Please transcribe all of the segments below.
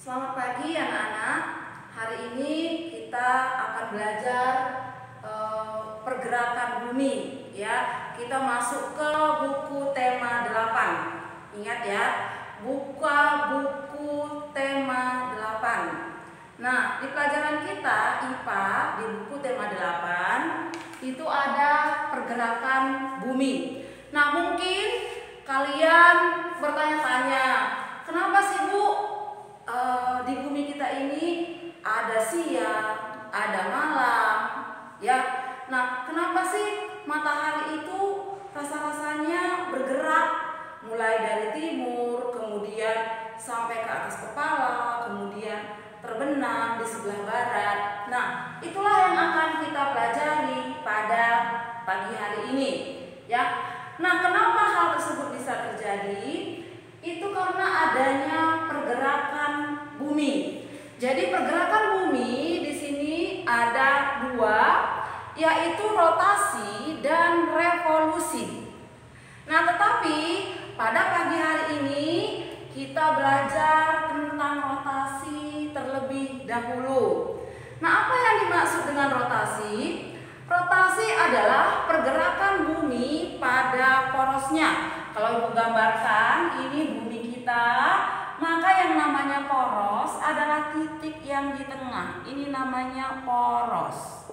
Selamat pagi anak-anak. Hari ini kita akan belajar pergerakan bumi ya. Kita masuk ke buku tema 8. Ingat ya, buka buku tema 8. Nah, di pelajaran kita IPA di buku tema 8 itu ada pergerakan bumi. Nah, mungkin kalian bertanya-tanya, kenapa sih Bu? Di bumi kita ini ada siang, ada malam, ya. Nah, kenapa sih matahari itu rasa-rasanya bergerak mulai dari timur, kemudian sampai ke atas kepala, kemudian terbenam di sebelah barat. Nah, itulah yang akan kita pelajari pada pagi hari ini, ya. Nah, kenapa hal tersebut bisa terjadi? Itu karena adanya pergerakan bumi. Jadi pergerakan bumi di sini ada dua, yaitu rotasi dan revolusi. Nah, tetapi pada pagi hari ini kita belajar tentang rotasi terlebih dahulu. Nah, apa yang dimaksud dengan rotasi? Rotasi adalah pergerakan bumi pada porosnya. Kalau Ibu gambarkan, ini bumi kita, maka yang namanya poros adalah titik yang di tengah. Ini namanya poros.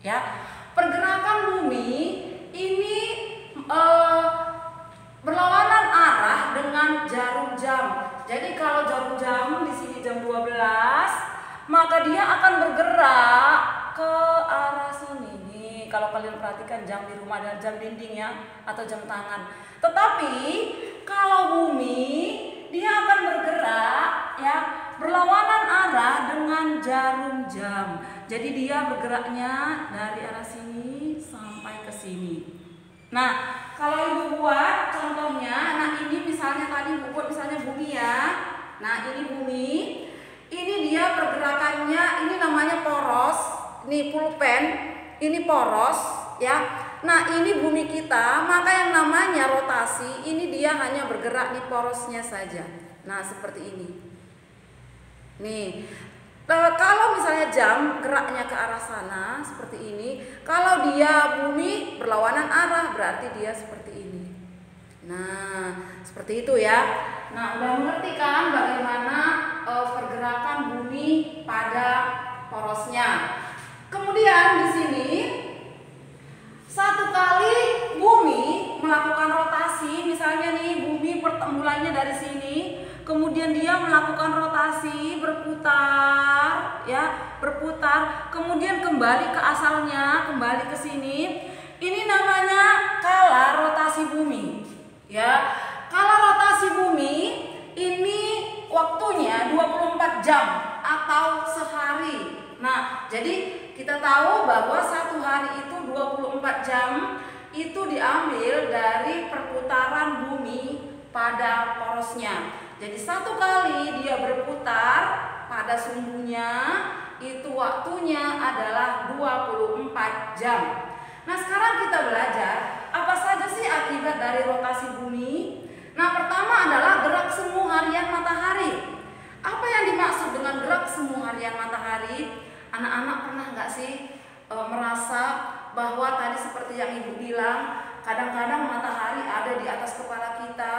Ya, pergerakan bumi ini berlawanan arah dengan jarum jam. Jadi kalau jarum jam di sini jam 12, maka dia akan bergerak ke arah sini. Nih, kalau kalian perhatikan jam di rumah dan jam dinding ya, atau jam tangan. Tetapi kalau bumi dia akan bergerak ya berlawanan arah dengan jarum jam. Jadi dia bergeraknya dari arah sini sampai ke sini. Nah, kalau Ibu buat contohnya, nah ini misalnya tadi Ibu buat misalnya bumi ya. Nah, ini bumi. Ini dia pergerakannya, ini namanya poros. Ini pulpen, ini poros ya. Nah, ini bumi kita, maka yang namanya rotasi ini dia hanya bergerak di porosnya saja. Nah, seperti ini. Nih, kalau misalnya jam geraknya ke arah sana seperti ini, kalau dia bumi berlawanan arah berarti dia seperti ini. Nah, seperti itu ya. Nah, udah mengerti kan bagaimana pergerakan bumi pada porosnya. Kemudian di sini satu kali bumi melakukan rotasi, misalnya nih bumi mulainya dari sini, kemudian dia melakukan rotasi berputar, ya berputar, kemudian kembali ke asalnya, kembali ke sini. Ini namanya kala rotasi bumi, ya. Kala rotasi bumi ini waktunya 24 jam atau sehari. Nah, jadi kita tahu bahwa satu hari itu 24 jam itu diambil dari perputaran bumi pada porosnya. Jadi satu kali dia berputar pada sumbunya itu waktunya adalah 24 jam. Nah, sekarang kita belajar apa saja sih akibat dari rotasi bumi. Nah, pertama adalah gerak semu harian matahari. Apa yang dimaksud dengan gerak semu harian matahari? Anak-anak pernah nggak sih merasa bahwa tadi seperti yang Ibu bilang, kadang-kadang matahari ada di atas kepala kita,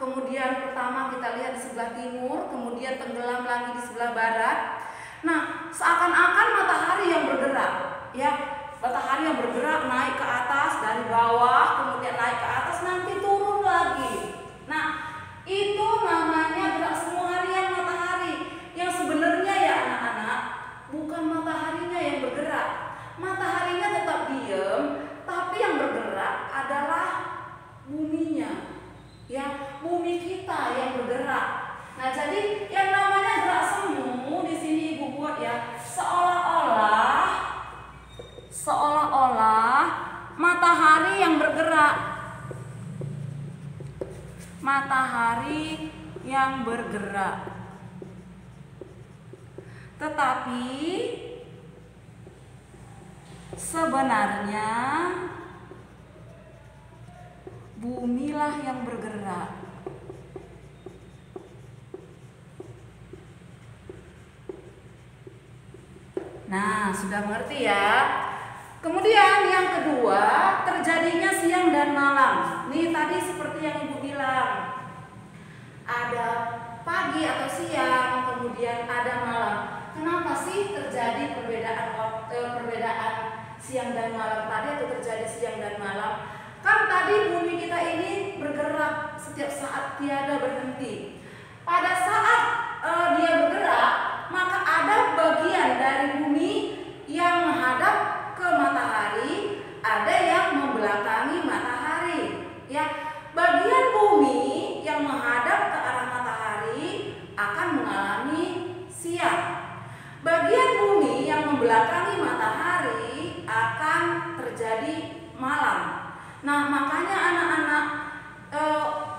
kemudian pertama kita lihat di sebelah timur, kemudian tenggelam lagi di sebelah barat. Nah, seakan-akan matahari yang bergerak, ya, matahari yang bergerak naik ke atas dari bawah, kemudian naik ke atas, nanti turun lagi. Nah, itu namanya gerak semu harian matahari, yang sebenarnya ya anak-anak, bukan mataharinya yang bergerak. Mataharinya tetap diam, tapi yang bergerak adalah buminya. Ya, bumi kita yang bergerak. Nah, jadi yang namanya gerak semu di sini Ibu buat ya, seolah-olah matahari yang bergerak. Matahari yang bergerak. Tetapi sebenarnya bumilah yang bergerak. Nah, sudah mengerti ya. Kemudian yang kedua, terjadinya siang dan malam. Nih tadi seperti yang Ibu bilang, ada pagi atau siang, kemudian ada malam. Kenapa sih terjadi perbedaan waktu, perbedaan siang dan malam tadi, atau terjadi siang dan malam? Kan tadi bumi kita ini bergerak setiap saat, tiada berhenti. Pada saat dia bergerak, maka ada bagian dari bumi yang menghadap ke matahari, ada yang membelakangi matahari. Ya, bagian bumi yang menghadap ke arah matahari akan mengalami siang. Bagian bumi yang membelakangi matahari akan terjadi malam. Nah, makanya anak-anak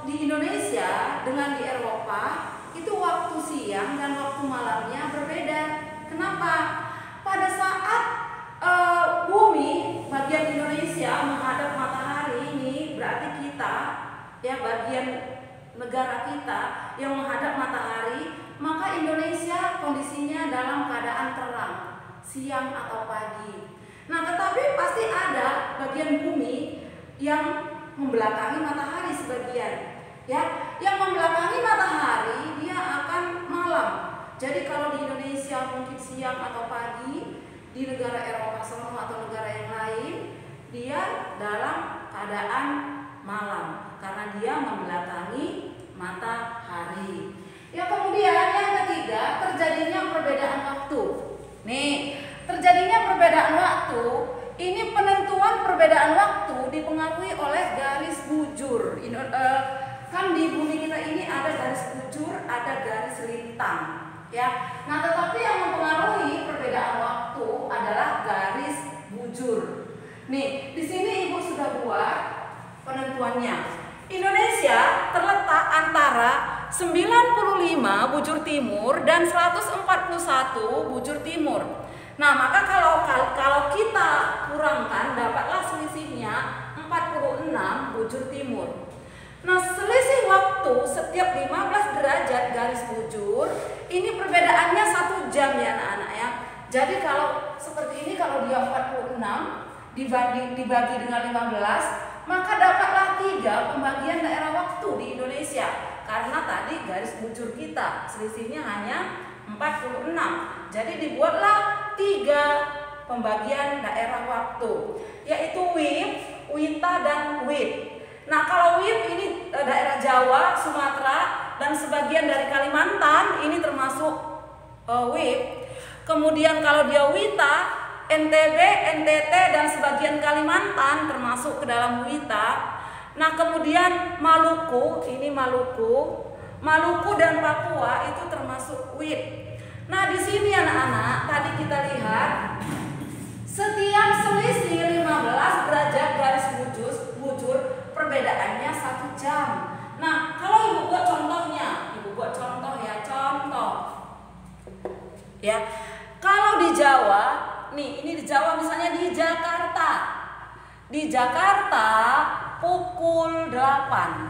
di Indonesia dengan di Eropa itu waktu siang dan waktu malamnya berbeda. Kenapa? Pada saat bumi bagian Indonesia menghadap matahari, ini berarti kita, ya, bagian negara kita yang menghadap matahari, maka Indonesia kondisinya dalam keadaan terang, siang atau pagi. Nah, tetapi pasti ada bagian bumi yang membelakangi matahari sebagian, ya, yang membelakangi matahari dia akan malam. Jadi kalau di Indonesia mungkin siang atau pagi, di negara Eropa sana atau negara yang lain dia dalam keadaan malam karena dia membelakangi matahari. Ya, kemudian yang ketiga, terjadinya perbedaan waktu. Nih, terjadinya perbedaan waktu, ini penentuan perbedaan waktu dipengaruhi oleh garis bujur. Kan di bumi kita ini ada garis bujur, ada garis lintang, ya. Nah, tetapi yang mempengaruhi perbedaan waktu adalah garis bujur. Nih, di sini Ibu sudah buat penentuannya. Indonesia terletak antara 95 bujur timur dan 141 bujur timur. Nah, maka kalau kita kurangkan, dapatlah selisihnya 46 bujur timur. Nah, selisih waktu setiap 15 derajat garis bujur, ini perbedaannya 1 jam ya anak-anak ya. Jadi kalau seperti ini, kalau dia 46 dibagi dengan 15, maka dapatlah 3 pembagian daerah waktu di Indonesia. Karena tadi garis bujur kita selisihnya hanya 46. Jadi dibuatlah 3 pembagian daerah waktu, yaitu WIB, WITA, dan WIT. Nah, kalau WIB ini daerah Jawa, Sumatera, dan sebagian dari Kalimantan, ini termasuk WIB. Kemudian kalau dia WITA, NTB, NTT, dan sebagian Kalimantan termasuk ke dalam WITA. Nah, kemudian Maluku, ini Maluku dan Papua itu termasuk WIT. Nah, di sini anak-anak, tadi kita lihat setiap selisih 15 derajat garis bujur perbedaannya 1 jam. Nah, kalau Ibu buat contohnya, Ibu buat contoh ya, contoh. Ya, kalau di Jawa, nih, ini di Jawa misalnya di Jakarta. Di Jakarta pukul 8.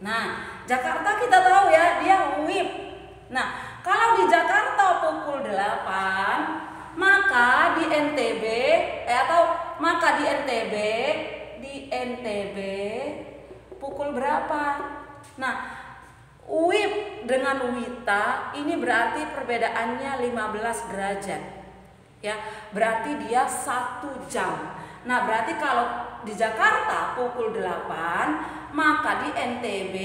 Nah, Jakarta kita tahu ya, dia WIB. Nah, kalau di Jakarta pukul 8, maka di NTB di NTB pukul berapa? Nah, WIB dengan WITA ini berarti perbedaannya 15 derajat. Ya, berarti dia 1 jam. Nah, berarti kalau di Jakarta pukul 8, maka di NTB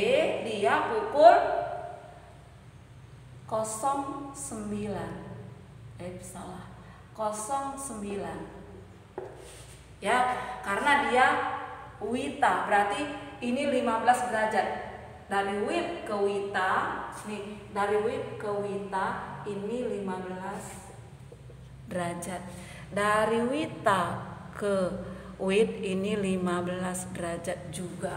dia pukul 09. Salah. 09. Ya, karena dia WITA, berarti ini 15 derajat. Dari WIB ke WITA, nih, dari WIB ke WITA ini 15 derajat. Dari WITA ke WIT ini 15 derajat juga.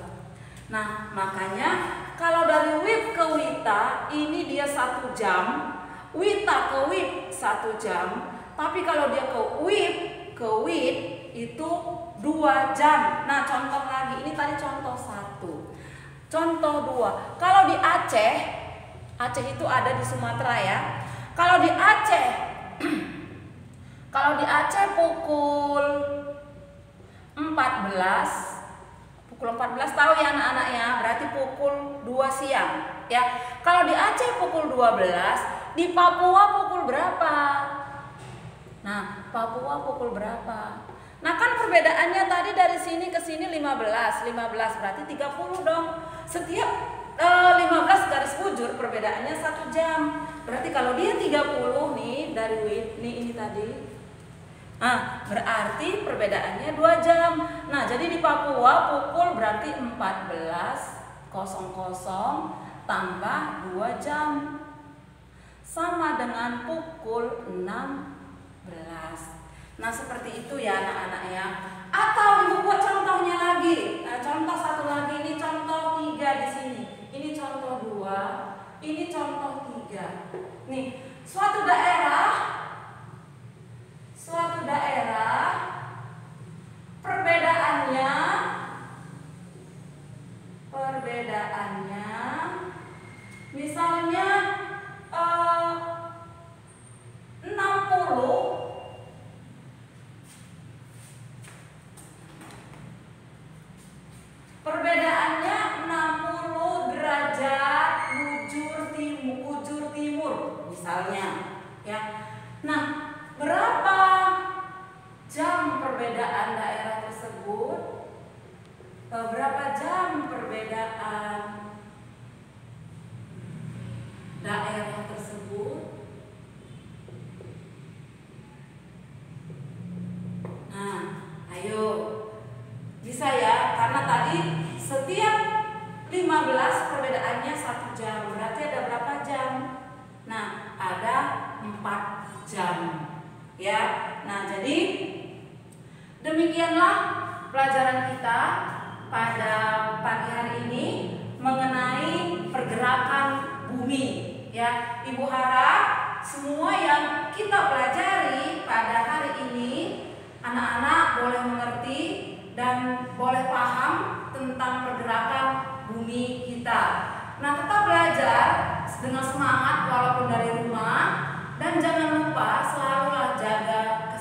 Nah, makanya kalau dari WIB ke WITA ini dia 1 jam, WITA ke WIB 1 jam, tapi kalau dia ke WIB ke WIT itu 2 jam. Nah, contoh lagi, ini tadi contoh 1. Contoh 2, kalau di Aceh itu ada di Sumatera ya. Kalau di Aceh, kalau di Aceh pukul 14 tahu ya anak-anak ya, berarti pukul 2 siang ya. Kalau di Aceh pukul 12, di Papua pukul berapa? Nah, Papua pukul berapa? Nah, kan perbedaannya tadi dari sini ke sini 15 berarti 30 dong. Setiap 15 garis bujur perbedaannya 1 jam. Berarti kalau dia 30 nih dari ini tadi. Nah, berarti perbedaannya 2 jam. Nah, jadi di Papua pukul berarti 14.00 tambah 2 jam. Sama dengan pukul 16. Nah, seperti itu ya anak-anak ya. Atau Ibu buat contohnya lagi. Nah, contoh satu lagi, ini contoh 3 di sini. Ini contoh 2, ini contoh 3. Nih, suatu daerah perbedaannya misalnya 60 perbedaannya 60 derajat bujur timur misalnya ya. Nah, berapa jam perbedaan daerah tersebut? Berapa jam perbedaan daerah tersebut? Nah, ayo. Bisa ya, karena tadi setiap 15 perbedaannya 1 jam. Berarti ada berapa jam? Nah, ada 4 jam. Ya. Nah, jadi demikianlah pelajaran kita pada pagi hari ini mengenai pergerakan bumi. Ya, Ibu harap semua yang kita pelajari pada hari ini anak-anak boleh mengerti dan boleh paham tentang pergerakan bumi kita. Nah, tetap belajar dengan semangat walaupun dari rumah, dan jangan lupa selalulah jaga